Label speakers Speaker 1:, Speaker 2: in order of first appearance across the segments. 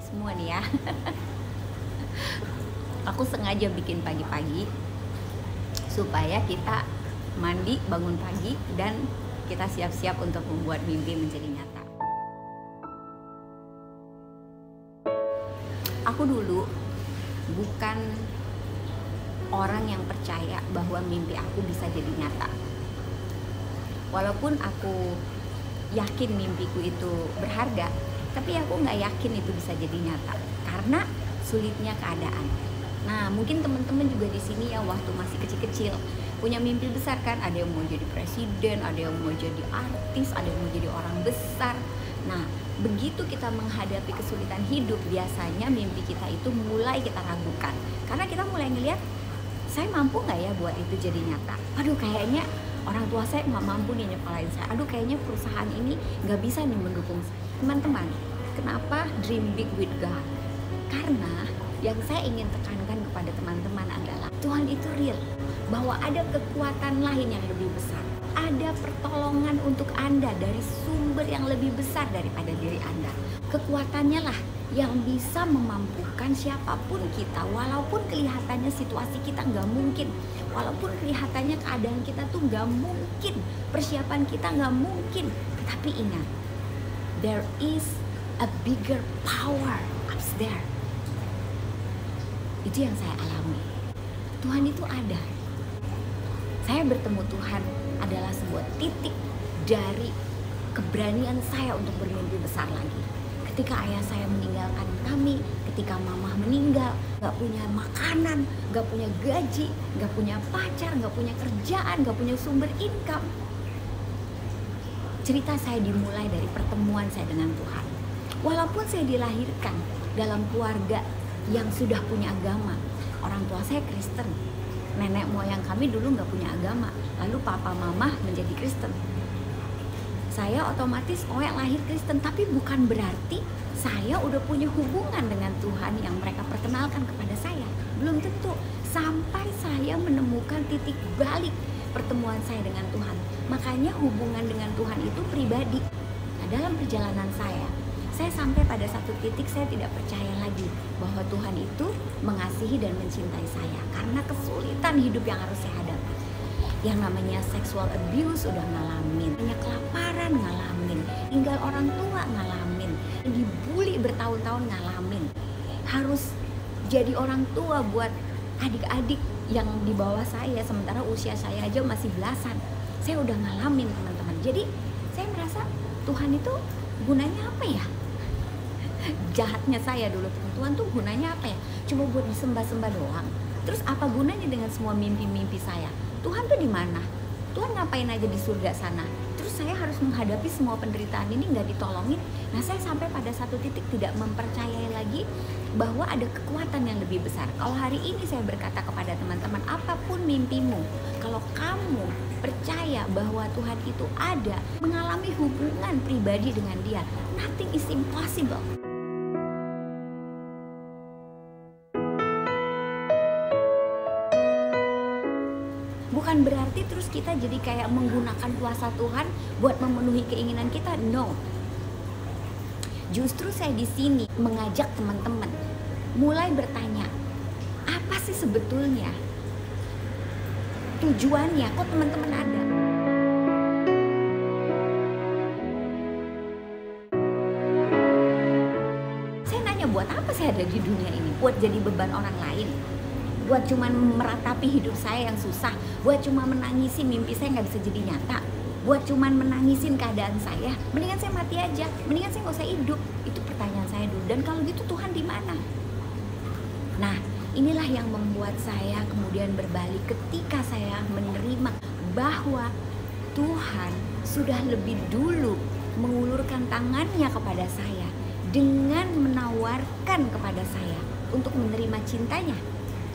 Speaker 1: pagi semua nih ya. Aku sengaja bikin pagi-pagi supaya kita mandi, bangun pagi, dan kita siap-siap untuk membuat mimpi menjadi nyata. Aku dulu bukan orang yang percaya bahwa mimpi aku bisa jadi nyata. Walaupun aku yakin mimpiku itu berharga, tapi aku nggak yakin itu bisa jadi nyata karena sulitnya keadaan. Nah, mungkin teman-teman juga di sini ya waktu masih kecil-kecil punya mimpi besar kan? Ada yang mau jadi presiden, ada yang mau jadi artis, ada yang mau jadi orang besar. Nah, begitu kita menghadapi kesulitan hidup, biasanya mimpi kita itu mulai kita ragukan karena kita mulai ngelihat, saya mampu nggak ya buat itu jadi nyata? Aduh, kayaknya orang tua saya nggak mampu nih nyekolahin saya. Aduh, kayaknya perusahaan ini nggak bisa nih mendukung saya. Teman-teman, kenapa dream big with God? Karena yang saya ingin tekankan kepada teman-teman adalah Tuhan itu real, bahwa ada kekuatan lain yang lebih besar. Ada pertolongan untuk Anda dari sumber yang lebih besar daripada diri Anda. Kekuatannya lah yang bisa memampukan siapapun kita, walaupun kelihatannya situasi kita nggak mungkin, walaupun kelihatannya keadaan kita tuh nggak mungkin, persiapan kita nggak mungkin. Tapi ingat, there is a bigger power upstairs. Itu yang saya alami. Tuhan itu ada. Saya bertemu Tuhan adalah sebuah titik dari keberanian saya untuk bermimpi besar lagi. Ketika ayah saya meninggalkan kami, ketika mama meninggal, gak punya makanan, gak punya gaji, gak punya pacar, gak punya kerjaan, gak punya sumber income. Cerita saya dimulai dari pertemuan saya dengan Tuhan. Walaupun saya dilahirkan dalam keluarga yang sudah punya agama, orang tua saya Kristen, nenek moyang kami dulu gak punya agama, lalu papa mama menjadi Kristen. Saya otomatis lahir Kristen, tapi bukan berarti saya udah punya hubungan dengan Tuhan yang mereka perkenalkan kepada saya. Belum tentu, sampai saya menemukan titik balik pertemuan saya dengan Tuhan. Makanya hubungan dengan Tuhan itu pribadi. Nah, dalam perjalanan saya sampai pada satu titik saya tidak percaya lagi bahwa Tuhan itu mengasihi dan mencintai saya karena kesulitan hidup yang harus saya hadapi. Yang namanya sexual abuse udah ngalamin, banyak kelaparan ngalamin, tinggal orang tua ngalamin, dibully bertahun-tahun ngalamin, harus jadi orang tua buat adik-adik yang di bawah saya, sementara usia saya aja masih belasan. Saya udah ngalamin, teman-teman. Jadi saya merasa Tuhan itu gunanya apa ya? Jahatnya saya dulu, Tuhan tuh gunanya apa ya? Cuma buat disembah-sembah doang. Terus apa gunanya dengan semua mimpi-mimpi saya? Tuhan tuh di mana? Tuhan ngapain aja di surga sana? Terus saya harus menghadapi semua penderitaan ini nggak ditolongin. Nah, saya sampai pada satu titik tidak mempercayai lagi bahwa ada kekuatan yang lebih besar. Kalau hari ini saya berkata kepada teman-teman, apapun mimpimu, kalau kamu percaya bahwa Tuhan itu ada, mengalami hubungan pribadi dengan Dia, nothing is impossible. Bukan berarti terus kita jadi kayak menggunakan kuasa Tuhan buat memenuhi keinginan kita. No. Justru saya di sini mengajak teman-teman mulai bertanya, apa sih sebetulnya tujuannya? Kok teman-teman ada? Saya nanya, buat apa saya ada di dunia ini? Buat jadi beban orang lain? Buat cuma meratapi hidup saya yang susah, buat cuma menangisi mimpi saya nggak bisa jadi nyata, buat cuma menangisin keadaan saya, mendingan saya mati aja, mendingan saya nggak usah hidup. Itu pertanyaan saya dulu. Dan kalau gitu Tuhan di mana? Nah, inilah yang membuat saya kemudian berbalik ketika saya menerima bahwa Tuhan sudah lebih dulu mengulurkan tangannya kepada saya dengan menawarkan kepada saya untuk menerima cintanya.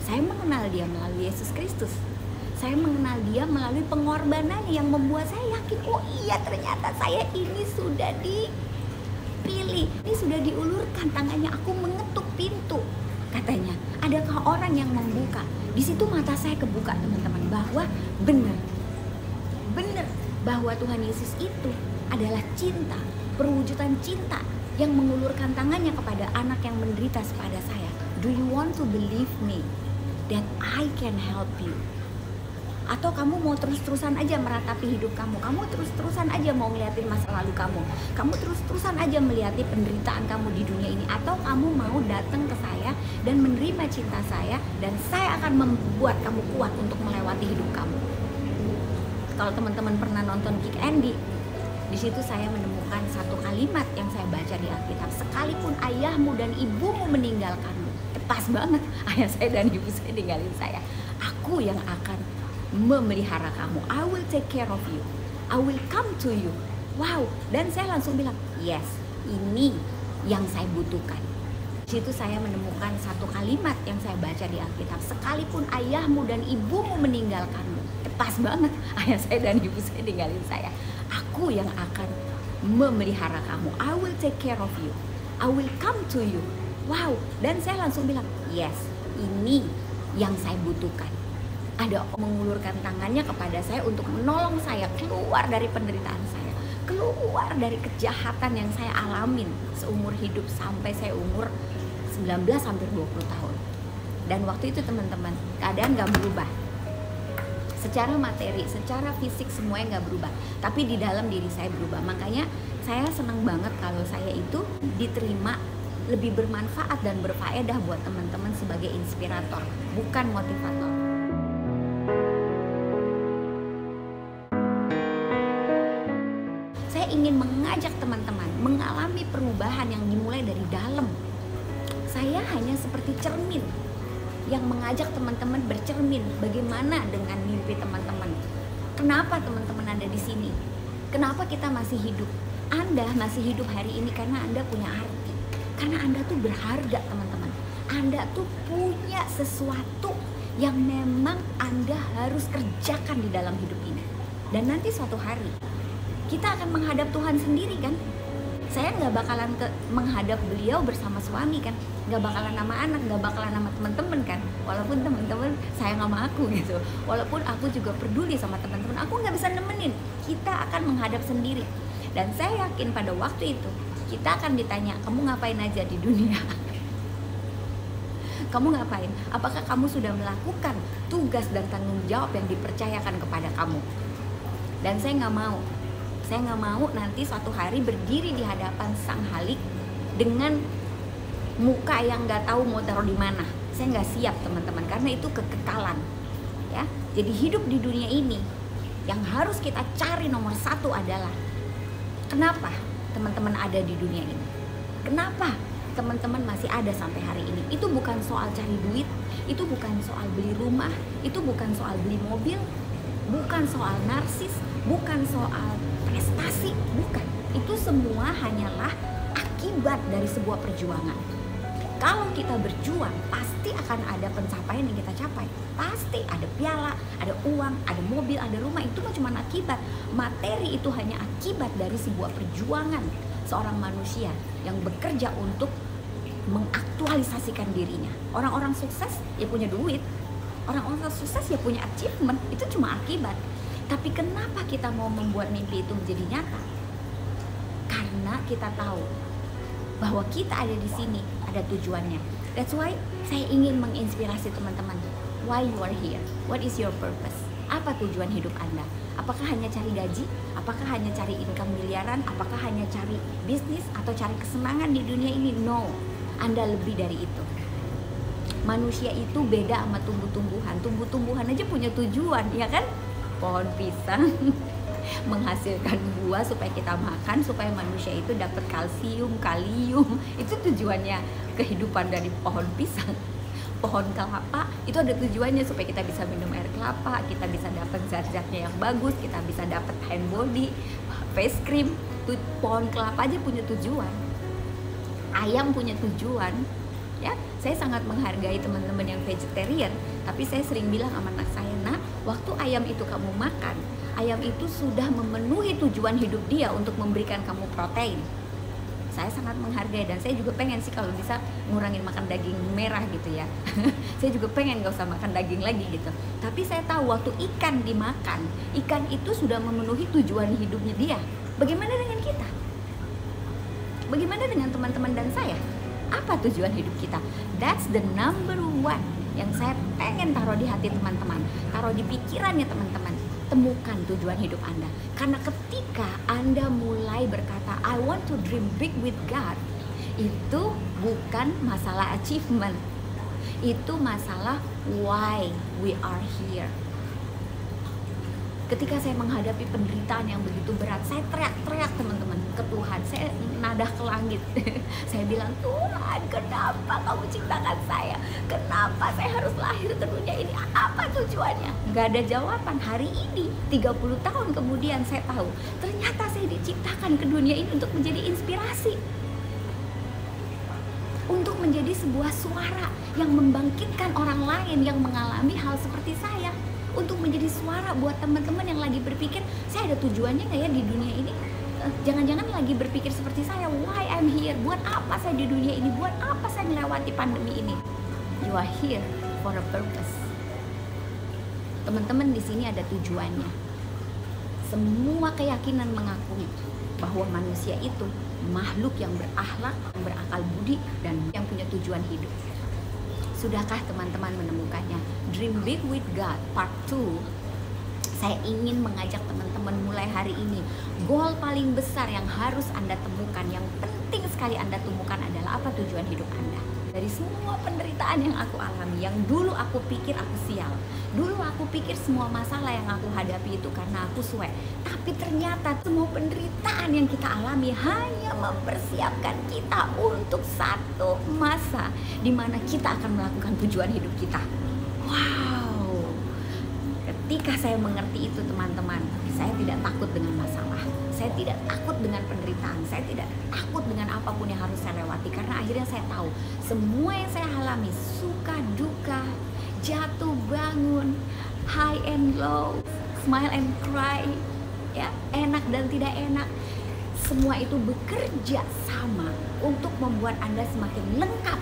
Speaker 1: Saya mengenal Dia melalui Yesus Kristus. Saya mengenal Dia melalui pengorbanannya yang membuat saya yakin, oh iya ternyata saya ini sudah dipilih, ini sudah diulurkan tangannya, aku mengetuk pintu. Katanya, adakah orang yang membuka? Di situ mata saya kebuka, teman-teman, bahwa benar bahwa Tuhan Yesus itu adalah cinta, perwujudan cinta yang mengulurkan tangannya kepada anak yang menderita kepada saya. Do you want to believe me that I can help you? Atau kamu mau terus-terusan aja meratapi hidup kamu, kamu terus-terusan aja mau ngeliatin masa lalu kamu terus-terusan aja melihat penderitaan kamu di dunia ini, atau kamu mau datang ke saya dan menerima cinta saya, dan saya akan membuat kamu kuat untuk melewati hidup kamu. Kalau teman-teman pernah nonton Kick Andy, di situ saya menemukan satu kalimat yang saya baca di Alkitab, sekalipun ayahmu dan ibumu meninggalkanmu. Pas banget, ayah saya dan ibu saya ninggalin saya, aku yang akan memelihara kamu. I will take care of you. I will come to you. Wow, dan saya langsung bilang, yes, ini yang saya butuhkan. Di situ saya menemukan satu kalimat yang saya baca di Alkitab, sekalipun ayahmu dan ibumu meninggalkanmu. Pas banget, ayah saya dan ibu saya ninggalin saya, aku yang akan memelihara kamu. I will take care of you. I will come to you. Wow, dan saya langsung bilang, yes, ini yang saya butuhkan. Ada mengulurkan tangannya kepada saya untuk menolong saya keluar dari penderitaan saya, keluar dari kejahatan yang saya alamin seumur hidup sampai saya umur 19 hampir 20 tahun. Dan waktu itu teman-teman, keadaan gak berubah. Secara materi, secara fisik semuanya gak berubah, tapi di dalam diri saya berubah. Makanya saya senang banget kalau saya itu diterima, lebih bermanfaat dan berfaedah buat teman-teman sebagai inspirator, bukan motivator. Saya ingin mengajak teman-teman mengalami perubahan yang dimulai dari dalam. Saya hanya seperti cermin yang mengajak teman-teman bercermin bagaimana dengan mimpi teman-teman. Kenapa teman-teman ada di sini? Kenapa kita masih hidup? Anda masih hidup hari ini karena Anda punya arti. Karena Anda tuh berharga, teman-teman. Anda tuh punya sesuatu yang memang Anda harus kerjakan di dalam hidup ini. Dan nanti suatu hari kita akan menghadap Tuhan sendiri kan. Saya nggak bakalan menghadap beliau bersama suami kan, nggak bakalan sama anak, nggak bakalan sama teman-teman kan. Walaupun teman-teman sayang sama aku gitu, walaupun aku juga peduli sama teman-teman, aku nggak bisa nemenin. Kita akan menghadap sendiri. Dan saya yakin pada waktu itu kita akan ditanya, kamu ngapain aja di dunia? Kamu ngapain? Apakah kamu sudah melakukan tugas dan tanggung jawab yang dipercayakan kepada kamu? Dan saya nggak mau nanti suatu hari berdiri di hadapan Sang Halik dengan muka yang nggak tahu mau taruh di mana. Saya nggak siap teman-teman, karena itu kekekalan. Ya, jadi hidup di dunia ini yang harus kita cari nomor satu adalah kenapa teman-teman ada di dunia ini? Kenapa teman-teman masih ada sampai hari ini? Itu bukan soal cari duit, itu bukan soal beli rumah, itu bukan soal beli mobil, bukan soal narsis, bukan soal prestasi, bukan. Itu semua hanyalah akibat dari sebuah perjuangan. Kalau kita berjuang, pasti akan ada pencapaian yang kita capai. Pasti ada piala, ada uang, ada mobil, ada rumah. Itu cuma akibat. Materi itu hanya akibat dari sebuah perjuangan seorang manusia yang bekerja untuk mengaktualisasikan dirinya. Orang-orang sukses ya punya duit, orang-orang sukses ya punya achievement. Itu cuma akibat. Tapi kenapa kita mau membuat mimpi itu menjadi nyata? Karena kita tahu bahwa kita ada di sini, ada tujuannya. That's why saya ingin menginspirasi teman-teman. Why you are here? What is your purpose? Apa tujuan hidup Anda? Apakah hanya cari gaji? Apakah hanya cari income miliaran? Apakah hanya cari bisnis atau cari kesenangan di dunia ini? No, Anda lebih dari itu. Manusia itu beda sama tumbuh-tumbuhan. Tumbuh-tumbuhan aja punya tujuan, ya kan? Pohon pisang menghasilkan buah supaya kita makan, supaya manusia itu dapat kalsium, kalium. Itu tujuannya kehidupan dari pohon pisang. Pohon kelapa itu ada tujuannya supaya kita bisa minum air kelapa, kita bisa dapat zat-zatnya yang bagus, kita bisa dapat hand body, face cream. Pohon kelapa aja punya tujuan. Ayam punya tujuan. Ya, saya sangat menghargai teman-teman yang vegetarian, tapi saya sering bilang sama anak saya, nah, waktu ayam itu kamu makan, ayam itu sudah memenuhi tujuan hidup dia untuk memberikan kamu protein. Saya sangat menghargai dan saya juga pengen sih kalau bisa ngurangin makan daging merah gitu ya. Saya juga pengen gak usah makan daging lagi gitu. Tapi saya tahu waktu ikan dimakan, ikan itu sudah memenuhi tujuan hidupnya dia. Bagaimana dengan kita? Bagaimana dengan teman-teman dan saya? Apa tujuan hidup kita? That's the number one yang saya pengen taruh di hati teman-teman, taruh di pikirannya teman-teman. Temukan tujuan hidup Anda. Karena ketika Anda mulai berkata, I want to dream big with God, itu bukan masalah achievement, itu masalah why we are here. Ketika saya menghadapi penderitaan yang begitu berat, saya teriak-teriak teman-teman ke Tuhan. Saya nadah ke langit. Saya bilang, Tuhan, kenapa kamu ciptakan saya? Kenapa saya harus lahir ke dunia ini? Apa tujuannya? Gak ada jawaban. Hari ini 30 tahun kemudian saya tahu, ternyata saya diciptakan ke dunia ini untuk menjadi inspirasi, untuk menjadi sebuah suara yang membangkitkan orang lain yang mengalami hal seperti saya, untuk menjadi suara buat teman-teman yang lagi berpikir, saya ada tujuannya nggak ya di dunia ini? Jangan-jangan lagi berpikir seperti saya, why I'm here? Buat apa saya di dunia ini? Buat apa saya melewati pandemi ini? You are here for a purpose. Teman-teman, di sini ada tujuannya. Semua keyakinan mengakui bahwa manusia itu makhluk yang berakhlak, yang berakal budi, dan yang punya tujuan hidup. Sudahkah teman-teman menemukannya? Dream Big with God Part 2. Saya ingin mengajak teman-teman mulai hari ini. Goal paling besar yang harus Anda temukan, yang penting sekali Anda temukan adalah apa tujuan hidup Anda. Dari semua penderitaan yang aku alami, yang dulu aku pikir aku sial, dulu aku pikir semua masalah yang aku hadapi itu karena aku suek. Tapi ternyata semua penderitaan yang kita alami hanya mempersiapkan kita untuk satu masa di mana kita akan melakukan tujuan hidup kita. Wow, ketika saya mengerti itu teman-teman, saya tidak takut dengan masalah, saya tidak takut dengan penderitaan, saya tidak takut dengan apapun yang harus saya lewati. Karena akhirnya saya tahu semua yang saya alami, suka duka, jatuh bangun, high and low, smile and cry, ya, enak dan tidak enak, semua itu bekerja sama untuk membuat Anda semakin lengkap.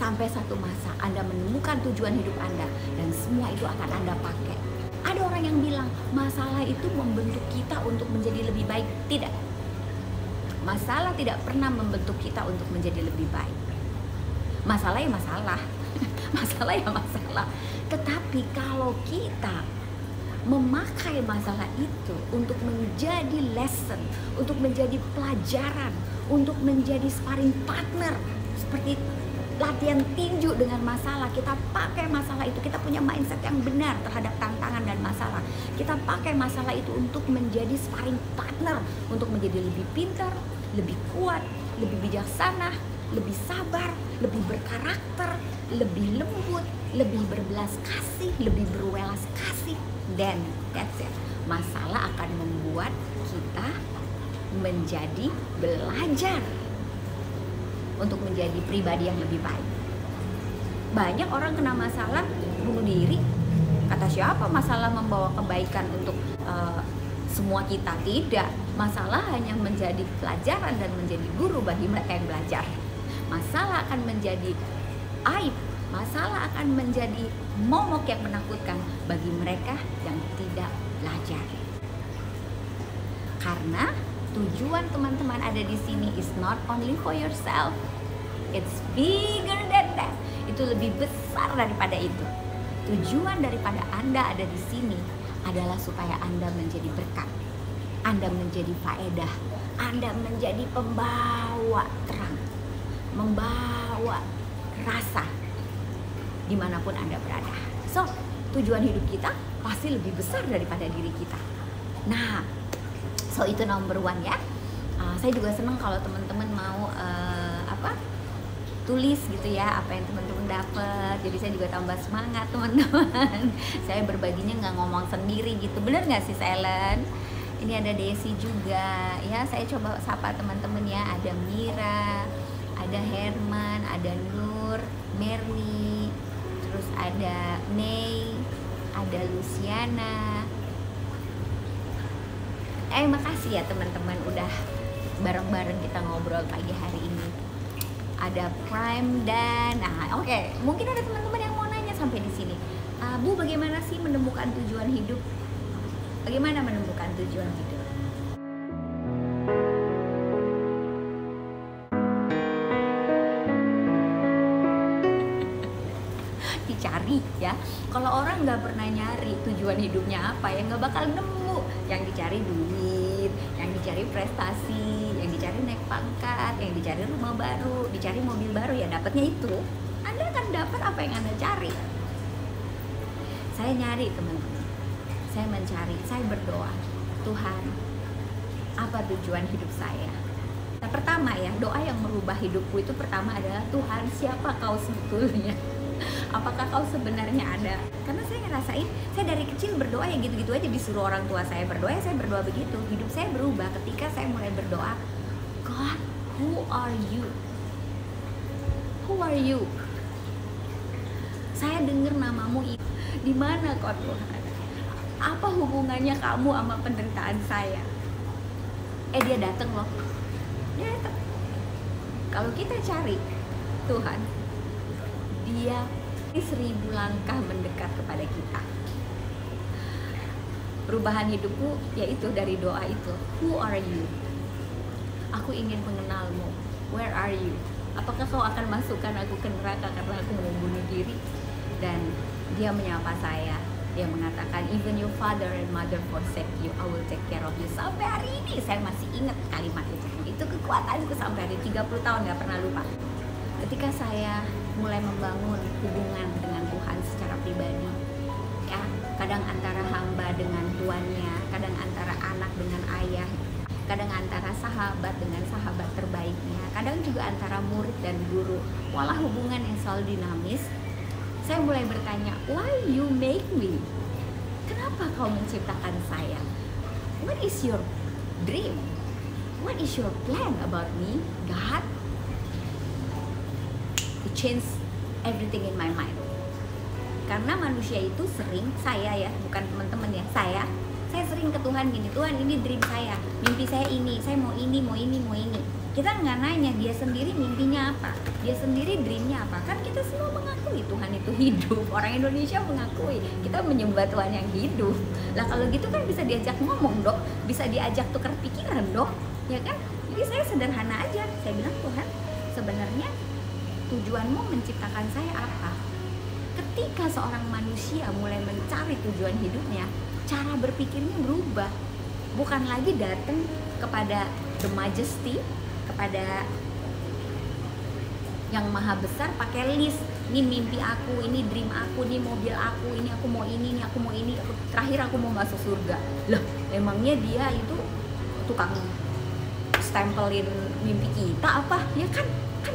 Speaker 1: Sampai satu masa Anda menemukan tujuan hidup Anda, dan semua itu akan Anda pakai. Ada orang yang bilang masalah itu membentuk kita untuk menjadi lebih baik. Tidak. Masalah tidak pernah membentuk kita untuk menjadi lebih baik. Masalah ya masalah. Masalah ya masalah. Tetapi kalau kita memakai masalah itu untuk menjadi lesson, untuk menjadi pelajaran, untuk menjadi sparring partner, seperti latihan tinju dengan masalah, kita pakai masalah itu, kita punya mindset yang benar terhadap tantangan dan masalah. Kita pakai masalah itu untuk menjadi sparring partner, untuk menjadi lebih pintar, lebih kuat, lebih bijaksana, lebih sabar, lebih berkarakter, lebih lembut, lebih berbelas kasih, lebih berwelas kasih. Dan that's it. Masalah akan membuat kita menjadi belajar untuk menjadi pribadi yang lebih baik. Banyak orang kena masalah bunuh diri. Kata siapa masalah membawa kebaikan untuk semua kita? Tidak. Masalah hanya menjadi pelajaran dan menjadi guru bagi mereka yang belajar. Masalah akan menjadi aib. Masalah akan menjadi momok yang menakutkan bagi mereka yang tidak belajar. Karena tujuan teman-teman ada di sini is not only for yourself, it's bigger than that. Itu lebih besar daripada itu. Tujuan daripada Anda ada di sini adalah supaya Anda menjadi berkat, Anda menjadi faedah, Anda menjadi pembawa terang, membawa rasa dimanapun Anda berada. So, tujuan hidup kita pasti lebih besar daripada diri kita. Nah, so itu number one ya. Saya juga senang kalau teman-teman mau tulis gitu ya apa yang teman-teman dapat. Jadi saya juga tambah semangat teman-teman. Saya berbaginya nggak ngomong sendiri gitu. Bener nggak sih Ellen? Ini ada Desi juga ya. Saya coba sapa teman-teman ya. Ada Mira, ada Herman, ada Nur, Merni, terus ada Nei, ada Luciana. Makasih ya teman-teman udah bareng-bareng kita ngobrol pagi hari ini. Ada Prime dan oke. Mungkin ada teman-teman yang mau nanya sampai di sini. Bu, bagaimana sih menemukan tujuan hidup? Bagaimana menemukan tujuan hidup? dicari ya. Kalau orang nggak pernah nyari tujuan hidupnya apa, ya nggak bakal nemu. Yang dicari duit, yang dicari prestasi, yang dicari naik pangkat, yang dicari rumah baru, dicari mobil baru, ya dapatnya itu. Anda akan dapat apa yang Anda cari. Saya nyari, teman-teman. Saya mencari, saya berdoa, Tuhan, apa tujuan hidup saya? Nah, pertama ya, doa yang merubah hidupku itu pertama adalah, Tuhan, siapa kau sebetulnya? Apakah kau sebenarnya ada? Karena saya ngerasain, saya dari kecil berdoa ya gitu-gitu aja, disuruh orang tua saya berdoa, ya saya berdoa begitu. Hidup saya berubah ketika saya mulai berdoa, God, who are you? Who are you? Saya dengar namamu itu. Di mana kau, Tuhan? Apa hubungannya kamu sama penderitaan saya? Dia datang loh. Dia datang. Kalau kita cari Tuhan, Dia 1000 langkah mendekat kepada kita. Perubahan hidupku yaitu dari doa itu. Who are you? Aku ingin mengenalmu. Where are you? Apakah kau akan masukkan aku ke neraka karena aku mau bunuh diri? Dan Dia menyapa saya. Dia mengatakan, even your father and mother forsake you, I will take care of you. Sampai hari ini saya masih ingat kalimat itu. Itu kekuatanku sampai hari 30 tahun, gak pernah lupa. Ketika saya mulai membangun hubungan dengan Tuhan secara pribadi, ya, kadang antara hamba dengan tuannya, kadang antara anak dengan ayah, kadang antara sahabat dengan sahabat terbaiknya, kadang juga antara murid dan guru. Walau hubungan yang selalu dinamis, saya mulai bertanya, why you make me? Kenapa kau menciptakan saya? What is your dream? What is your plan about me, God? It changed everything in my mind. Karena manusia itu sering, saya ya, bukan teman-teman ya, saya sering ke Tuhan gini, Tuhan ini dream saya, mimpi saya ini, saya mau ini, mau ini, mau ini. Kita nggak nanya dia sendiri mimpinya apa, dia sendiri dreamnya apa. Kan kita semua mengakui Tuhan itu hidup, orang Indonesia mengakui, kita menyembah Tuhan yang hidup. Lah kalau gitu kan bisa diajak ngomong dong, bisa diajak tukar pikiran dong, ya kan? Jadi saya sederhana aja, saya bilang, Tuhan, sebenarnya tujuanmu menciptakan saya apa? Ketika seorang manusia mulai mencari tujuan hidupnya, cara berpikirnya berubah. Bukan lagi datang kepada The Majesty, kepada yang maha besar pakai list. Ini mimpi aku, ini dream aku, ini mobil aku, ini aku mau ini aku mau ini, terakhir aku mau masuk surga. Lah, emangnya dia itu tukang stempelin mimpi kita apa? Ya kan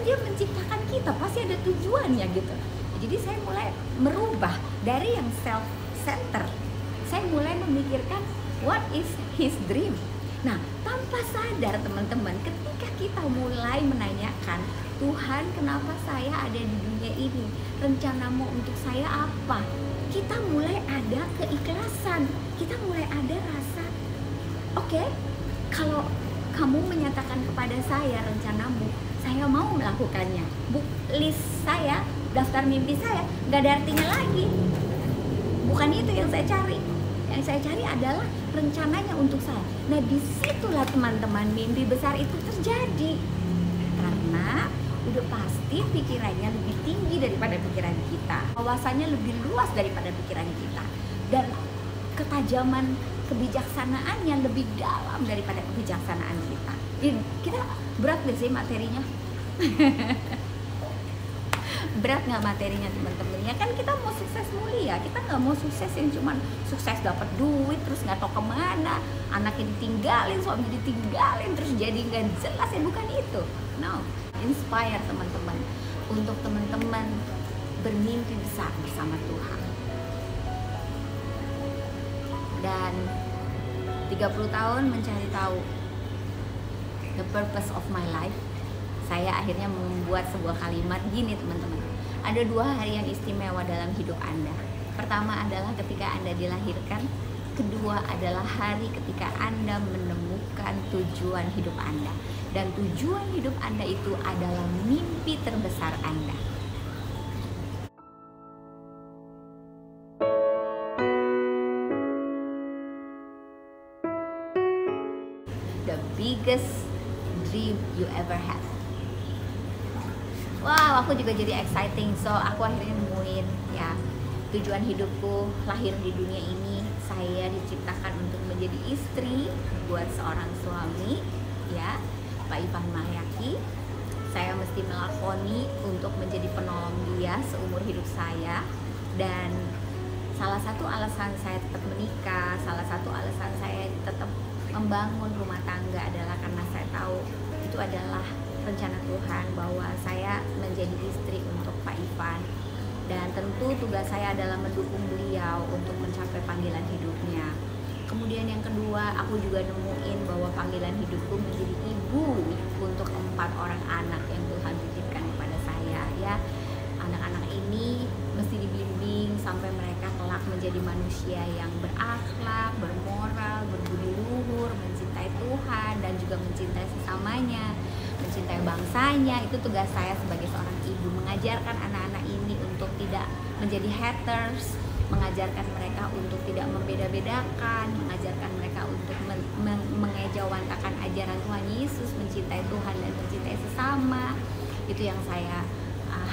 Speaker 1: dia menciptakan kita, pasti ada tujuannya gitu. Jadi saya mulai merubah dari yang self-center. Saya mulai memikirkan what is his dream. Nah, tanpa sadar teman-teman, ketika kita mulai menanyakan, Tuhan, kenapa saya ada di dunia ini? Rencanamu untuk saya apa? Kita mulai ada keikhlasan. Kita mulai ada rasa, oke, kalau kamu menyatakan kepada saya rencanamu, saya mau melakukannya. List saya, daftar mimpi saya, gak ada artinya lagi. Bukan itu yang saya cari. Yang saya cari adalah rencananya untuk saya. Nah, disitulah teman-teman mimpi besar itu terjadi. Karena udah pasti pikirannya lebih tinggi daripada pikiran kita, wawasannya lebih luas daripada pikiran kita, dan ketajaman kebijaksanaannya lebih dalam daripada kebijaksanaan kita. Kita berat gak sih materinya? Berat nggak materinya teman-teman? Ya kan kita mau sukses mulia, kita nggak mau sukses yang cuman sukses dapat duit terus nggak tahu kemana, anaknya ditinggalin, suami ditinggalin, terus jadi nggak jelas, ya bukan itu. No, inspire teman-teman untuk teman-teman bermimpi besar bersama Tuhan. Dan 30 tahun mencari tahu the purpose of my life, saya akhirnya membuat sebuah kalimat gini teman-teman. Ada 2 hari yang istimewa dalam hidup Anda. Pertama adalah ketika Anda dilahirkan. Kedua adalah hari ketika Anda menemukan tujuan hidup Anda. Dan tujuan hidup Anda itu adalah mimpi terbesar Anda. The biggest dream you ever had. wow, aku juga jadi exciting. So aku akhirnya nemuin ya tujuan hidupku lahir di dunia ini. Saya diciptakan untuk menjadi istri buat seorang suami, ya, Pak Ivan Mahyaki. Saya mesti melakoni untuk menjadi penolong dia seumur hidup saya. Dan salah satu alasan saya tetap menikah, salah satu alasan saya tetap membangun rumah tangga adalah karena saya tahu itu adalah rencana Tuhan bahwa saya menjadi istri untuk Pak Ivan. Dan tentu tugas saya adalah mendukung beliau untuk mencapai panggilan hidupnya. Kemudian yang kedua, aku juga nemuin bahwa panggilan hidupku menjadi ibu untuk 4 orang anak yang Tuhan titipkan kepada saya, ya. Anak-anak ini mesti dibimbing sampai mereka kelak menjadi manusia yang berakhlak, bermoral, berbudi luhur, mencintai Tuhan dan juga mencintai sesamanya, mencintai bangsanya. Itu tugas saya sebagai seorang ibu, mengajarkan anak-anak ini untuk tidak menjadi haters, mengajarkan mereka untuk tidak membeda-bedakan, mengajarkan mereka untuk mengejawantakan ajaran Tuhan Yesus, mencintai Tuhan dan mencintai sesama. Itu yang saya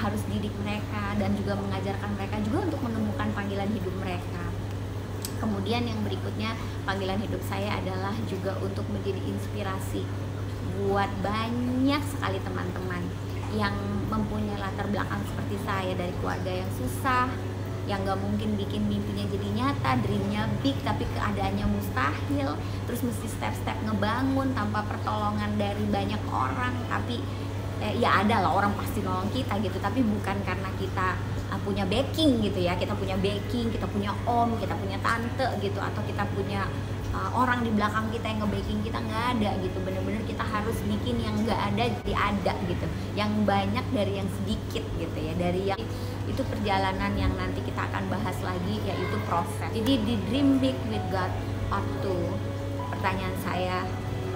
Speaker 1: harus didik mereka, dan juga mengajarkan mereka juga untuk menemukan panggilan hidup mereka. Kemudian yang berikutnya, panggilan hidup saya adalah juga untuk menjadi inspirasi buat banyak sekali teman-teman yang mempunyai latar belakang seperti saya, dari keluarga yang susah, yang gak mungkin bikin mimpinya jadi nyata, dreamnya big tapi keadaannya mustahil, terus mesti step-step ngebangun tanpa pertolongan dari banyak orang. Tapi ya ada lah orang pasti nolong kita gitu, tapi bukan karena kita punya backing gitu ya, kita punya backing, kita punya om, kita punya tante gitu, atau kita punya orang di belakang kita yang nge-backing kita, nggak ada gitu. Bener-bener kita harus bikin yang nggak ada jadi ada gitu, yang banyak dari yang sedikit gitu ya, dari yang itu perjalanan yang nanti kita akan bahas lagi, yaitu proses. Jadi di Dream Big with God Part 2, pertanyaan saya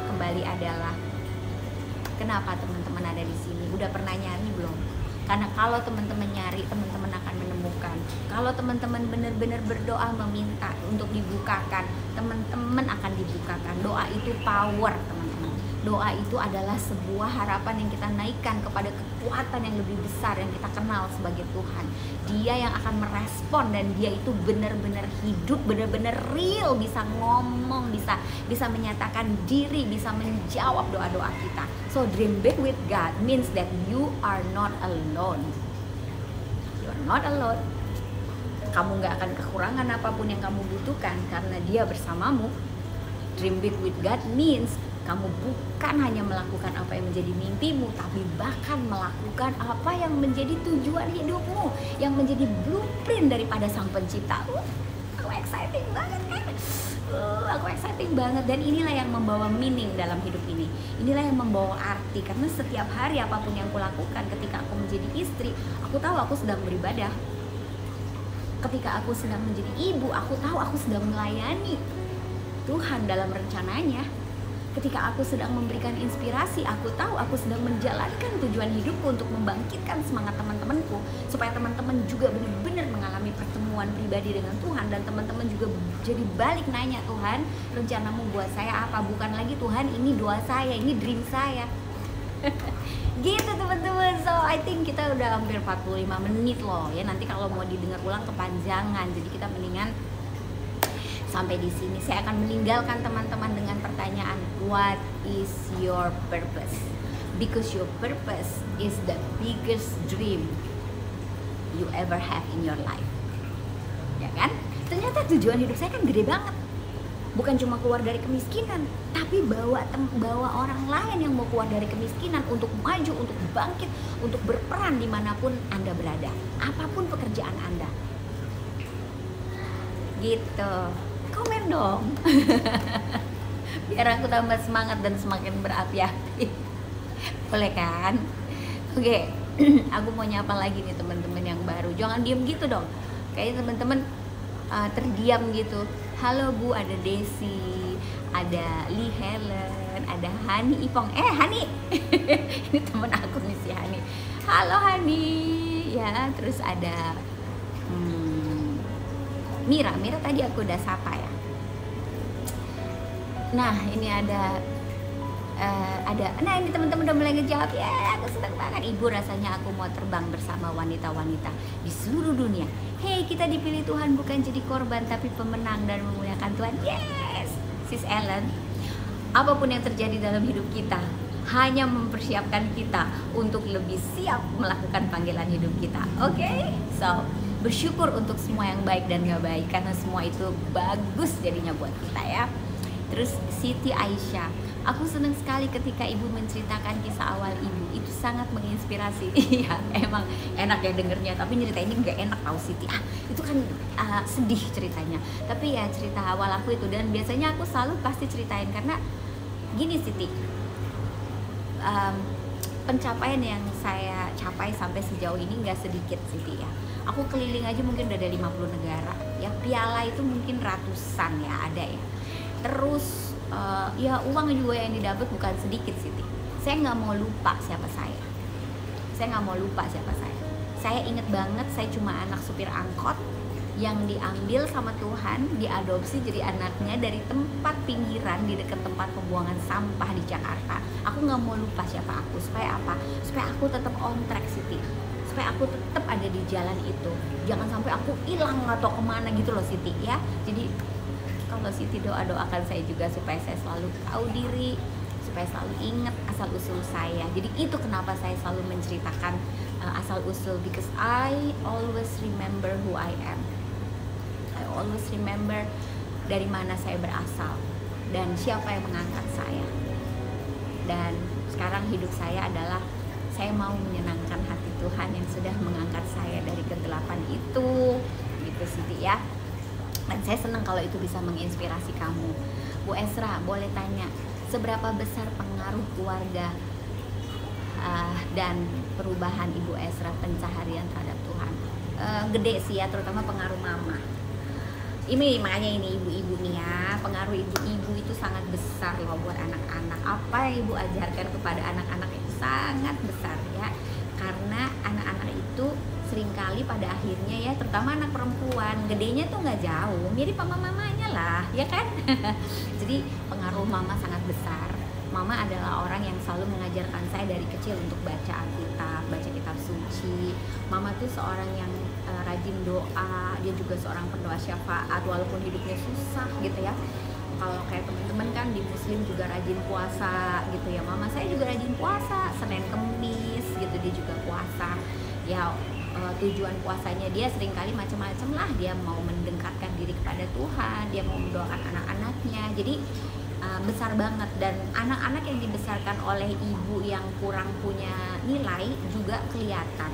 Speaker 1: kembali adalah, kenapa teman-teman ada di sini? Udah pernah nyari belum? Karena kalau teman-teman nyari, teman-teman akan menemukan. Kalau teman-teman benar-benar berdoa meminta untuk dibukakan, teman-teman akan dibukakan. Doa itu power, teman-teman. Doa itu adalah sebuah harapan yang kita naikkan kepada kekuatan yang lebih besar yang kita kenal sebagai Tuhan. Dia yang akan merespon, dan dia itu benar-benar hidup, benar-benar real, bisa ngomong, bisa menyatakan diri, bisa menjawab doa-doa kita. So dream big with God means that you are not alone. You are not alone. Kamu gak akan kekurangan apapun yang kamu butuhkan karena dia bersamamu. Dream big with God means kamu bukan hanya melakukan apa yang menjadi mimpimu, tapi bahkan melakukan apa yang menjadi tujuan hidupmu, yang menjadi blueprint daripada Sang Pencipta. Aku exciting banget kan? Aku exciting banget, dan inilah yang membawa meaning dalam hidup ini. Inilah yang membawa arti, karena setiap hari apapun yang aku lakukan, ketika aku menjadi istri, aku tahu aku sedang beribadah. Ketika aku sedang menjadi ibu, aku tahu aku sedang melayani Tuhan dalam rencananya. Ketika aku sedang memberikan inspirasi, aku tahu aku sedang menjalankan tujuan hidupku untuk membangkitkan semangat teman-temanku, supaya teman-teman juga benar-benar mengalami pertemuan pribadi dengan Tuhan, dan teman-teman juga jadi balik nanya, Tuhan, rencanamu buat saya apa? Bukan lagi, Tuhan, ini doa saya, ini dream saya. Gitu teman-teman. So I think kita udah hampir 45 menit loh ya. Nanti kalau mau didengar ulang kepanjangan, jadi kita mendingan sampai di sini. Saya akan meninggalkan teman-teman dengan pertanyaan, what is your purpose? Because your purpose is the biggest dream you ever have in your life. Ya kan? Ternyata tujuan hidup saya kan gede banget. Bukan cuma keluar dari kemiskinan, tapi bawa orang lain yang mau keluar dari kemiskinan untuk maju, untuk bangkit, untuk berperan dimanapun Anda berada, apapun pekerjaan Anda. Gitu. Komen dong. Biar aku tambah semangat dan semakin berapi-api. Boleh kan? Oke. Aku mau nyapa lagi nih teman-teman yang baru. Jangan diem gitu dong. Kayaknya teman-teman terdiam gitu. Halo Bu, ada Desi, ada Lee Helen, ada Hani Ipong. Hani. Ini teman aku nih, si Hani. Halo Hani. Ya, terus ada Mira tadi aku udah sapa ya. Nah, ini ada Nah ini teman-teman udah mulai ngejawab, ya aku senang banget ibu, rasanya aku mau terbang bersama wanita-wanita di seluruh dunia. Hey, kita dipilih Tuhan bukan jadi korban tapi pemenang dan memuliakan Tuhan. Yes, Sis Ellen, apapun yang terjadi dalam hidup kita hanya mempersiapkan kita untuk lebih siap melakukan panggilan hidup kita. Oke? So, bersyukur untuk semua yang baik dan gak baik, karena semua itu bagus jadinya buat kita ya. Terus Siti Aisyah, aku senang sekali ketika ibu menceritakan kisah awal ibu, itu sangat menginspirasi. Iya, emang enak ya dengernya, tapi nyeritainnya nggak enak tau Siti. Itu kan sedih ceritanya. Tapi ya cerita awal aku itu, dan biasanya aku selalu pasti ceritain karena gini Siti, pencapaian yang saya capai sampai sejauh ini nggak sedikit Siti ya. Aku keliling aja mungkin udah ada 50 negara ya, piala itu mungkin ratusan ya ada ya. Terus ya uang juga yang didapat bukan sedikit Siti. Saya nggak mau lupa siapa saya. Saya nggak mau lupa siapa saya. Saya inget banget saya cuma anak supir angkot yang diambil sama Tuhan, diadopsi jadi anaknya dari tempat pinggiran di dekat tempat pembuangan sampah di Jakarta. Aku nggak mau lupa siapa aku. Supaya apa? Supaya aku tetap on track Siti. Supaya aku tetap ada di jalan itu. Jangan sampai aku hilang atau kemana gitu loh Siti ya. Jadi kalau Siti doakan saya juga supaya saya selalu tahu diri, supaya selalu ingat asal usul saya. Jadi itu kenapa saya selalu menceritakan asal usul, because I always remember who I am. I always remember dari mana saya berasal dan siapa yang mengangkat saya. Dan sekarang hidup saya adalah saya mau menyenangkan hati Tuhan yang sudah mengangkat saya dari kegelapan itu, gitu Siti ya. Dan saya senang kalau itu bisa menginspirasi kamu. Bu Esra, boleh tanya, seberapa besar pengaruh keluarga dan perubahan Ibu Esra pencaharian terhadap Tuhan? Gede sih ya, terutama pengaruh mama. Ini makanya ini ibu-ibu nih ya, pengaruh ibu-ibu itu sangat besar loh buat anak-anak. Apa yang ibu ajarkan kepada anak-anak itu sangat besar ya. Karena anak-anak itu seringkali pada akhirnya ya, terutama anak perempuan, gedenya tuh nggak jauh, mirip sama mamanya lah, ya kan? Jadi pengaruh mama sangat besar. Mama adalah orang yang selalu mengajarkan saya dari kecil untuk baca Alkitab, baca kitab suci. Mama tuh seorang yang rajin doa, dia juga seorang pendoa syafaat walaupun hidupnya susah gitu ya. Kalau kayak teman-teman kan di Muslim juga rajin puasa gitu ya. Mama saya juga rajin puasa, Senin Kemis gitu dia juga puasa. Ya tujuan puasanya dia seringkali macam-macam lah. Dia mau mendekatkan diri kepada Tuhan, dia mau mendoakan anak-anaknya. Jadi besar banget, dan anak-anak yang dibesarkan oleh ibu yang kurang punya nilai juga kelihatan.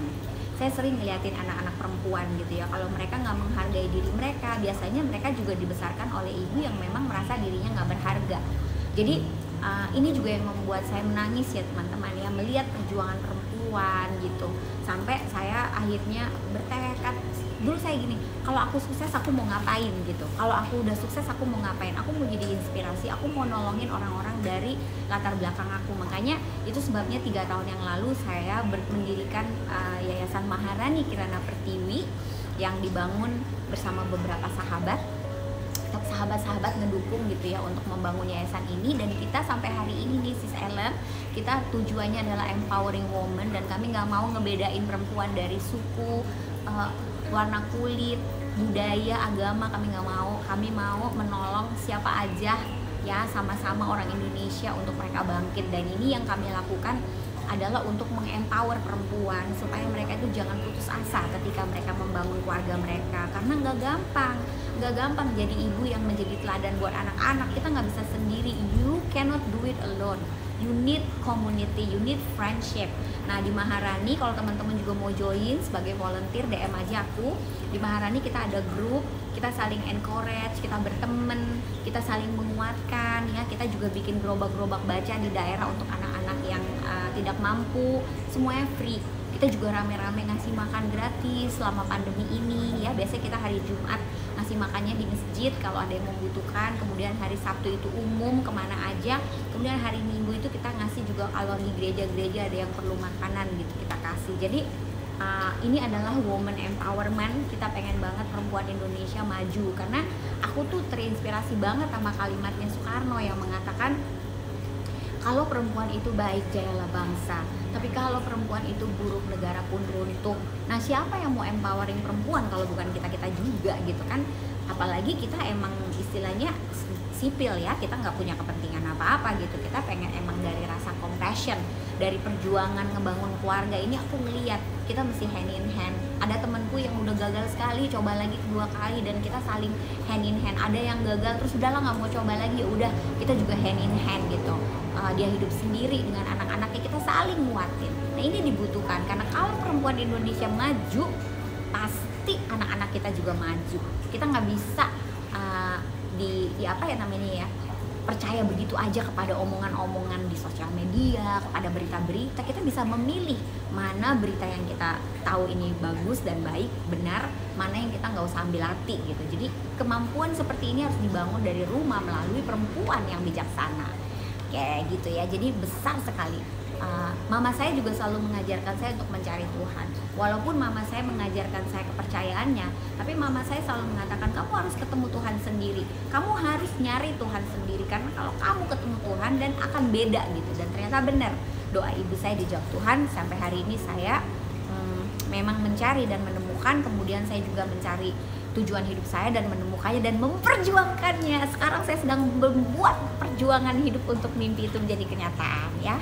Speaker 1: Saya sering ngeliatin anak-anak perempuan gitu ya, kalau mereka nggak menghargai diri mereka, biasanya mereka juga dibesarkan oleh ibu yang memang merasa dirinya nggak berharga. Jadi ini juga yang membuat saya menangis ya teman-teman ya, melihat perjuangan perempuan gitu. Sampai saya akhirnya bertekad, dulu saya gini, kalau aku sukses aku mau ngapain gitu, kalau aku udah sukses aku mau ngapain, aku mau jadi inspirasi, aku mau nolongin orang-orang dari latar belakang aku. Makanya itu sebabnya 3 tahun yang lalu saya mendirikan Yayasan Maharani Kirana Pertiwi yang dibangun bersama beberapa sahabat ngedukung gitu ya untuk membangun yayasan ini. Dan kita sampai hari ini nih Sis Ellen, kita tujuannya adalah empowering woman, dan kami nggak mau ngebedain perempuan dari suku, warna kulit, budaya, agama. Kami nggak mau. Kami mau menolong siapa aja ya, sama-sama orang Indonesia untuk mereka bangkit. Dan ini yang kami lakukan adalah untuk mengempower perempuan supaya mereka itu jangan putus asa ketika mereka membangun keluarga mereka, karena nggak gampang jadi ibu yang menjadi teladan buat anak-anak. Kita nggak bisa sendiri, you cannot do it alone, you need community, you need friendship. Nah di Maharani kalau teman-teman juga mau join sebagai volunteer, DM aja aku. Di Maharani kita ada grup, kita saling encourage, kita berteman, kita saling menguatkan ya. Kita juga bikin gerobak-gerobak baca di daerah untuk anak-anak yang tidak mampu, semuanya free. Kita juga rame-rame ngasih makan gratis selama pandemi ini ya. Biasanya kita hari Jumat ngasih makannya di masjid kalau ada yang membutuhkan, kemudian hari Sabtu itu umum kemana aja, kemudian hari Minggu itu kita ngasih juga kalau di gereja-gereja ada yang perlu makanan gitu kita kasih. Jadi ini adalah woman empowerment. Kita pengen banget perempuan Indonesia maju, karena aku tuh terinspirasi banget sama kalimatnya Soekarno yang mengatakan Kalau perempuan itu baik, jayalah bangsa. Tapi kalau perempuan itu buruk, negara pun runtuh. Nah, siapa yang mau empowering perempuan kalau bukan kita-kita juga gitu kan? Apalagi kita emang istilahnya sipil ya, kita nggak punya kepentingan apa-apa gitu. Kita pengen emang dari rasa compassion, dari perjuangan ngebangun keluarga ini. Aku ngeliat kita mesti hand in hand. Ada temanku yang udah gagal sekali, coba lagi kedua kali, dan kita saling hand in hand. Ada yang gagal terus udahlah nggak mau coba lagi, ya udah kita juga hand in hand gitu. Dia hidup sendiri dengan anak-anaknya, kita saling nguatin. Nah, ini dibutuhkan karena kalau perempuan Indonesia maju, pasti anak-anak kita juga maju. Kita nggak bisa di apa ya namanya ya, percaya begitu aja kepada omongan-omongan di sosial media, kepada berita-berita. Kita bisa memilih mana berita yang kita tahu ini bagus dan baik, benar, mana yang kita nggak usah ambil hati gitu. Jadi kemampuan seperti ini harus dibangun dari rumah melalui perempuan yang bijaksana, kayak gitu ya. Jadi besar sekali. Mama saya juga selalu mengajarkan saya untuk mencari Tuhan. Walaupun mama saya mengajarkan saya kepercayaannya, tapi mama saya selalu mengatakan kamu harus ketemu Tuhan sendiri. Kamu harus nyari Tuhan sendiri, karena kalau kamu ketemu Tuhan dan akan beda gitu. Dan ternyata benar, doa ibu saya dijawab Tuhan. Sampai hari ini saya memang mencari dan menemukan. Kemudian saya juga mencari tujuan hidup saya dan menemukannya dan memperjuangkannya. Sekarang saya sedang membuat perjuangan hidup untuk mimpi itu menjadi kenyataan ya.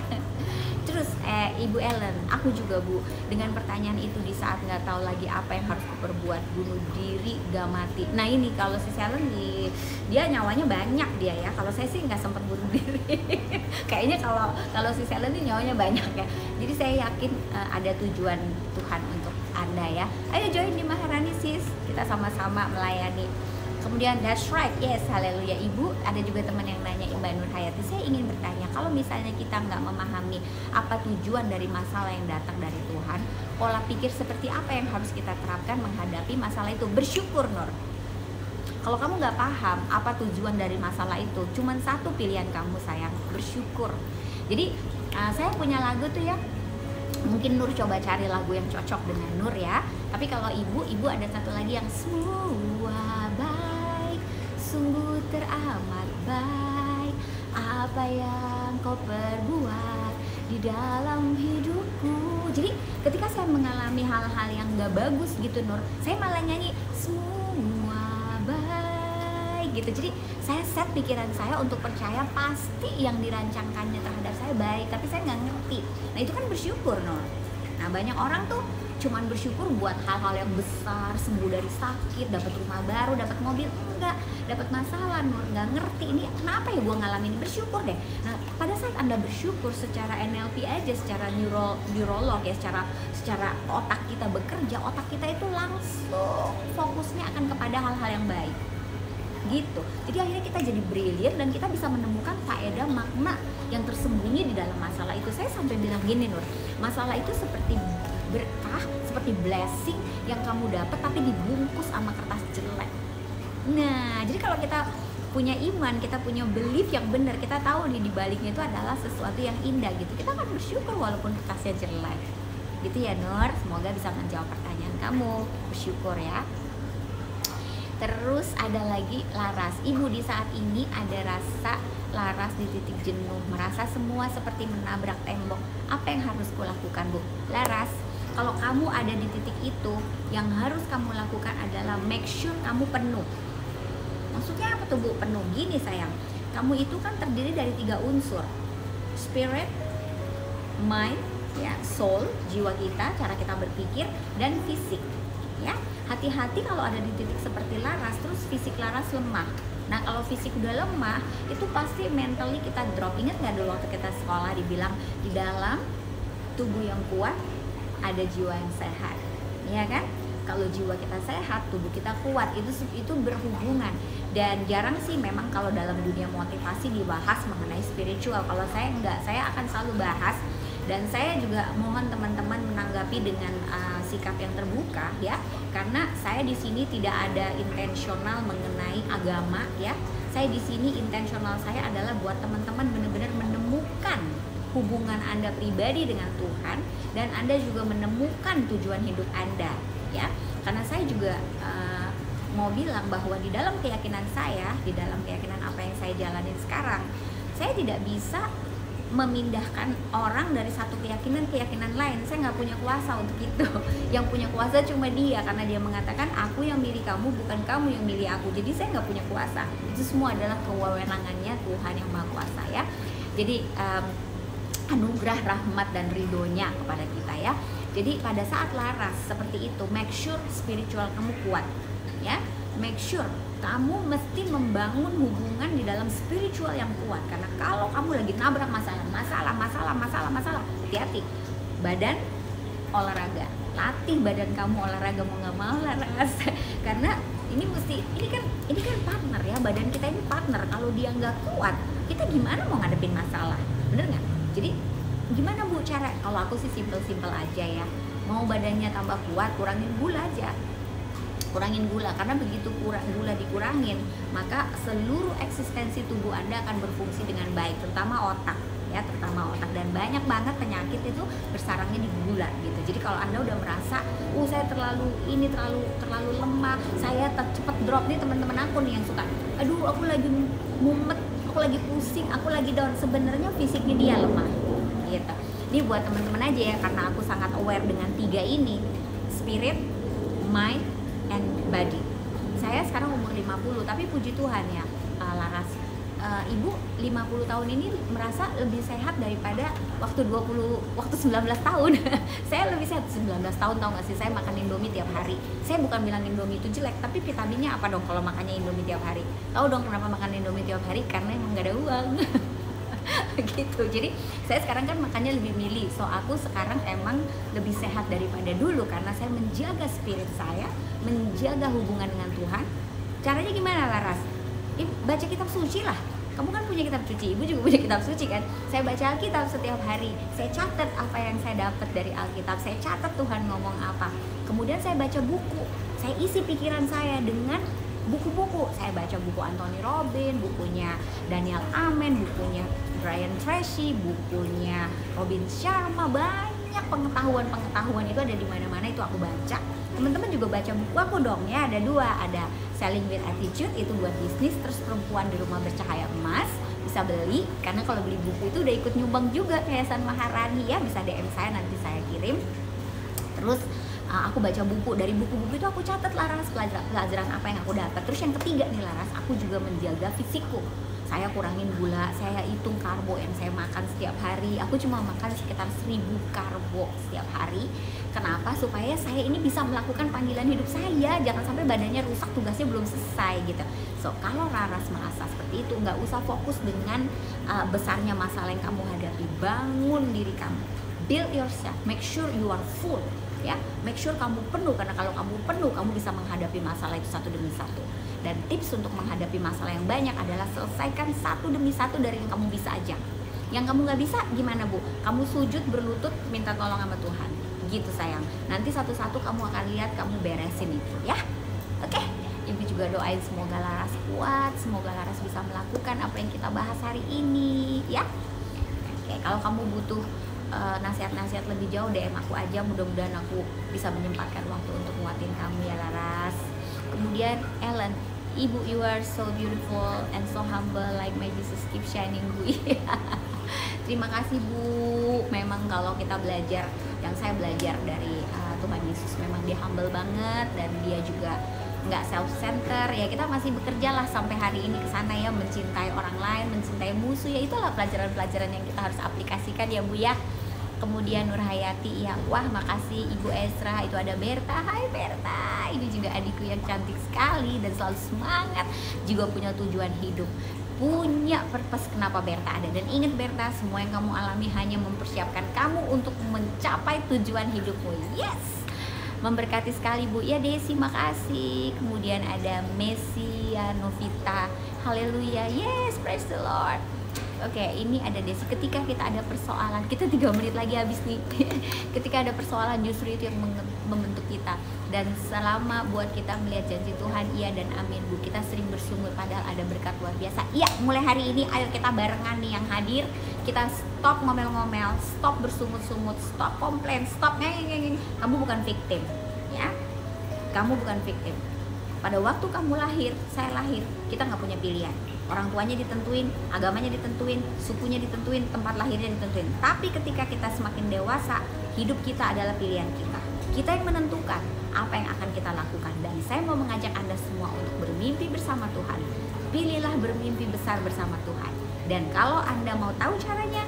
Speaker 1: Terus Ibu Ellen, aku juga Bu, dengan pertanyaan itu di saat nggak tahu lagi apa yang harus kuperbuat, bunuh diri gak mati. Nah ini kalau si Ellen dia nyawanya banyak dia ya. Kalau saya sih nggak sempat bunuh diri. Kayaknya kalau si Ellen ini nyawanya banyak ya. Jadi saya yakin ada tujuan Tuhan untuk Anda ya. Ayo join di Maharani sis, kita sama-sama melayani. Kemudian that's right, yes, haleluya Ibu. Ada juga teman yang nanya, Mbak Nur Hayati, saya ingin bertanya, kalau misalnya kita nggak memahami apa tujuan dari masalah yang datang dari Tuhan, pola pikir seperti apa yang harus kita terapkan menghadapi masalah itu? Bersyukur Nur. Kalau kamu nggak paham apa tujuan dari masalah itu, cuman satu pilihan kamu sayang, bersyukur. Jadi saya punya lagu tuh ya, mungkin Nur coba cari lagu yang cocok dengan Nur ya. Tapi kalau ibu ada satu lagi yang semua baik, sungguh teramat baik, apa yang kau perbuat di dalam hidupku. Jadi ketika saya mengalami hal-hal yang gak bagus gitu Nur, saya malah nyanyi semua baik gitu. Jadi saya set pikiran saya untuk percaya pasti yang dirancangkannya terhadap saya baik, tapi saya nggak ngerti. Nah itu kan bersyukur Nur. Nah banyak orang tuh cuman bersyukur buat hal-hal yang besar, sembuh dari sakit, dapat rumah baru, dapat mobil, enggak, dapat masalah Nur, nggak ngerti ini kenapa ya gue ngalamin ini. Bersyukur deh. Nah pada saat Anda bersyukur secara NLP aja, secara neurolog ya, secara otak kita bekerja, otak kita itu langsung fokusnya akan kepada hal-hal yang baik gitu. Jadi akhirnya kita jadi brilian dan kita bisa menemukan faedah makna yang tersembunyi di dalam masalah itu. Saya sampai bilang gini Nur, masalah itu seperti berkah, seperti blessing yang kamu dapat tapi dibungkus sama kertas jelek. Nah jadi kalau kita punya iman, kita punya belief yang benar, kita tahu di baliknya itu adalah sesuatu yang indah gitu, kita akan bersyukur walaupun kertasnya jelek gitu ya Nur. Semoga bisa menjawab pertanyaan kamu. Bersyukur ya. Terus ada lagi Laras, Ibu di saat ini ada rasa laras di titik jenuh, merasa semua seperti menabrak tembok. Apa yang harus kulakukan Bu? Laras, kalau kamu ada di titik itu, yang harus kamu lakukan adalah make sure kamu penuh. Maksudnya apa tuh Bu? Penuh, gini sayang, kamu itu kan terdiri dari 3 unsur, spirit, mind, ya, soul, jiwa kita, cara kita berpikir, dan fisik ya. Hati-hati kalau ada di titik seperti Laras, terus fisik Laras lemah. Nah kalau fisik udah lemah, itu pasti mentally kita drop. Ingat gak dulu waktu kita sekolah dibilang di dalam tubuh yang kuat ada jiwa yang sehat, ya kan? Kalau jiwa kita sehat, tubuh kita kuat, itu berhubungan. Dan jarang sih memang kalau dalam dunia motivasi dibahas mengenai spiritual. Kalau saya enggak, saya akan selalu bahas. Dan saya juga mohon teman-teman menanggapi dengan sikap yang terbuka ya, karena saya di sini tidak ada intensional mengenai agama ya. Saya di sini intensional saya adalah buat teman-teman benar-benar menemukan hubungan Anda pribadi dengan Tuhan, dan Anda juga menemukan tujuan hidup Anda ya. Karena saya juga mau bilang bahwa di dalam keyakinan saya, di dalam keyakinan apa yang saya jalanin sekarang, saya tidak bisa memindahkan orang dari satu keyakinan ke keyakinan lain. Saya nggak punya kuasa untuk itu. Yang punya kuasa cuma Dia, karena Dia mengatakan aku yang milih kamu, bukan kamu yang milih aku. Jadi saya nggak punya kuasa. Itu semua adalah kewenangannya Tuhan yang Maha Kuasa ya. Jadi anugerah, rahmat dan ridhonya kepada kita ya. Jadi pada saat laras seperti itu, make sure spiritual kamu kuat ya. Make sure kamu mesti membangun hubungan di dalam spiritual yang kuat. Karena kalau kamu lagi nabrak masalah, hati-hati. Badan olahraga, latih badan kamu olahraga, mau nggak mau laras. Karena ini kan partner ya, badan kita ini partner. Kalau dia nggak kuat, kita gimana mau ngadepin masalah, bener nggak? Jadi gimana Bu cara? Kalau aku sih simple aja ya. Mau badannya tambah kuat, kurangin gula aja. Kurangin gula, karena begitu gula dikurangin, maka seluruh eksistensi tubuh Anda akan berfungsi dengan baik, terutama otak ya, dan banyak banget penyakit itu bersarangnya di gula gitu. Jadi kalau Anda udah merasa, saya terlalu lemah, saya cepet drop nih, teman-teman aku nih yang suka, aduh aku lagi mumet, aku lagi pusing, aku lagi down, sebenarnya fisiknya dia lemah gitu. Ini buat teman-teman aja ya, karena aku sangat aware dengan 3 ini, spirit, mind, and body. Saya sekarang umur 50, tapi puji Tuhan ya, Laras, Ibu 50 tahun ini merasa lebih sehat daripada waktu 19 tahun. Saya lebih sehat 19 tahun, tahu gak sih, saya makan Indomie tiap hari. Saya bukan bilang Indomie itu jelek, tapi vitaminnya apa dong kalau makannya Indomie tiap hari? Tahu dong kenapa makan Indomie tiap hari? Karena emang gak ada uang. Gitu. Jadi saya sekarang kan makannya lebih milih. So aku sekarang emang lebih sehat daripada dulu karena saya menjaga spirit saya, menjaga hubungan dengan Tuhan. Caranya gimana Laras? Baca kitab suci lah. Kamu kan punya kitab suci, Ibu juga punya kitab suci kan. Saya baca Alkitab setiap hari. Saya catat apa yang saya dapat dari Alkitab. Saya catat Tuhan ngomong apa. Kemudian saya baca buku. Saya isi pikiran saya dengan buku-buku. Saya baca buku Anthony Robbins, bukunya Daniel Amen, bukunya Brian Tracy, bukunya Robin Sharma. Banyak pengetahuan itu ada di mana-mana, itu aku baca. Teman-teman juga baca buku aku dong ya, ada 2, ada Selling with Attitude, itu buat bisnis, terus Perempuan di Rumah Bercahaya Emas, bisa beli, karena kalau beli buku itu udah ikut nyumbang juga ke Yayasan Maharani ya, bisa DM saya, nanti saya kirim. Terus aku baca buku, dari buku-buku itu aku catat Laras pelajaran apa yang aku dapat. Terus yang ketiga nih Laras, aku juga menjaga fisikku. Saya kurangin gula, saya hitung karbo yang saya makan setiap hari. Aku cuma makan sekitar 1000 karbo setiap hari. Kenapa? Supaya saya ini bisa melakukan panggilan hidup saya. Jangan sampai badannya rusak, tugasnya belum selesai gitu. So kalau Laras merasa seperti itu, nggak usah fokus dengan besarnya masalah yang kamu hadapi. Bangun diri kamu, build yourself, make sure you are full ya, make sure kamu penuh, karena kalau kamu penuh kamu bisa menghadapi masalah itu satu demi satu. Dan tips untuk menghadapi masalah yang banyak adalah selesaikan satu demi satu dari yang kamu bisa aja. Yang kamu nggak bisa gimana Bu? Kamu sujud berlutut minta tolong sama Tuhan gitu sayang. Nanti satu-satu kamu akan lihat kamu beresin itu ya. Oke, Ibu juga doain semoga Laras kuat, semoga Laras bisa melakukan apa yang kita bahas hari ini ya. Oke, kalau kamu butuh nasihat-nasihat lebih jauh, DM aku aja, mudah-mudahan aku bisa menyempatkan waktu untuk nguatin kamu ya Laras. Kemudian Ellen, Ibu, you are so beautiful and so humble like my Jesus keep shining Bu. Terima kasih Bu. Memang kalau kita belajar, yang saya belajar dari Tuhan Yesus, memang dia humble banget dan dia juga nggak self-center ya. Kita masih bekerja lah sampai hari ini ke sana ya, mencintai orang lain, mencintai musuh ya. Itulah pelajaran-pelajaran yang kita harus aplikasikan ya Bu ya. Kemudian Nur Hayati ya, wah makasih Ibu Esra. Itu ada Berta, hai Berta, ini juga adikku yang cantik sekali dan selalu semangat, juga punya tujuan hidup, punya purpose kenapa Berta ada. Dan ingat Berta, semua yang kamu alami hanya mempersiapkan kamu untuk mencapai tujuan hidupmu. Yes, memberkati sekali Bu ya. Desi makasih. Kemudian ada Messi ya, Novita, haleluya, yes, praise the Lord. Oke, ini ada Desi. Ketika kita ada persoalan, kita 3 menit lagi habis nih. Ketika ada persoalan, justru itu yang membentuk kita. Dan selama buat kita melihat janji Tuhan, iya dan amin Bu. Kita sering bersungut padahal ada berkat luar biasa. Iya, mulai hari ini ayo kita barengan nih yang hadir. Kita stop ngomel-ngomel, stop bersungut-sungut, stop komplain, stop ngeng-ngeng. Kamu bukan victim ya. Kamu bukan victim. Pada waktu kamu lahir, saya lahir, kita nggak punya pilihan. Orang tuanya ditentuin, agamanya ditentuin, sukunya ditentuin, tempat lahirnya ditentuin. Tapi ketika kita semakin dewasa, hidup kita adalah pilihan kita. Kita yang menentukan apa yang akan kita lakukan. Dan saya mau mengajak Anda semua untuk bermimpi bersama Tuhan. Pilihlah bermimpi besar bersama Tuhan. Dan kalau Anda mau tahu caranya,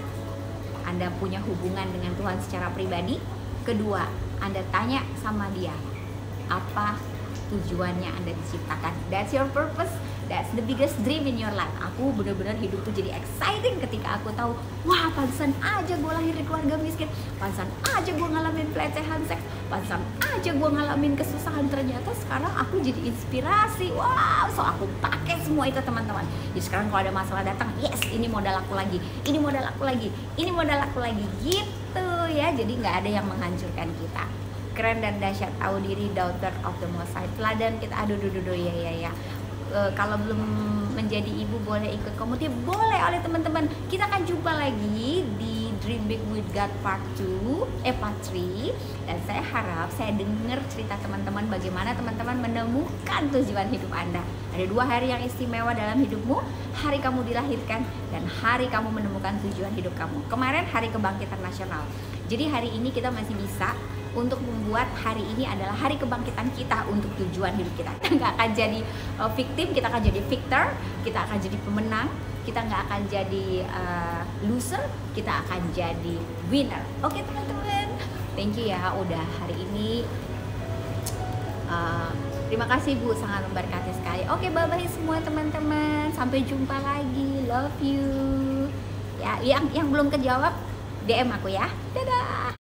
Speaker 1: Anda punya hubungan dengan Tuhan secara pribadi. Kedua, Anda tanya sama Dia, apa tujuannya Anda diciptakan. That's your purpose. That's the biggest dream in your life. Aku benar-benar hidup tuh jadi exciting ketika aku tahu, wah pantesan aja gue lahir di keluarga miskin, pantesan aja gue ngalamin pelecehan seks, pantesan aja gue ngalamin kesusahan. Ternyata sekarang aku jadi inspirasi. Wow, so aku pakai semua itu teman-teman. Jadi sekarang kalau ada masalah datang, yes, ini modal aku lagi, ini modal aku lagi, ini modal aku lagi, gitu ya. Jadi nggak ada yang menghancurkan kita. Keren dan dahsyat, tahu diri, daughter of the Most High. Teladan kita, aduh ya. Kalau belum menjadi ibu boleh ikut komunitas, boleh oleh teman-teman. Kita akan jumpa lagi di Dream Big with God part 3. Dan saya harap saya dengar cerita teman-teman bagaimana teman-teman menemukan tujuan hidup Anda. Ada 2 hari yang istimewa dalam hidupmu, hari kamu dilahirkan dan hari kamu menemukan tujuan hidup kamu. Kemarin hari kebangkitan nasional. Jadi hari ini kita masih bisa untuk membuat hari ini adalah hari kebangkitan kita untuk tujuan hidup kita. Kita nggak akan jadi victim, kita akan jadi victor, kita akan jadi pemenang, kita nggak akan jadi loser, kita akan jadi winner. Oke teman-teman, thank you ya udah hari ini. Terima kasih Bu, sangat memberkati sekali. Oke, bye-bye semua teman-teman, sampai jumpa lagi, love you. Ya, yang belum kejawab DM aku ya. Dadah.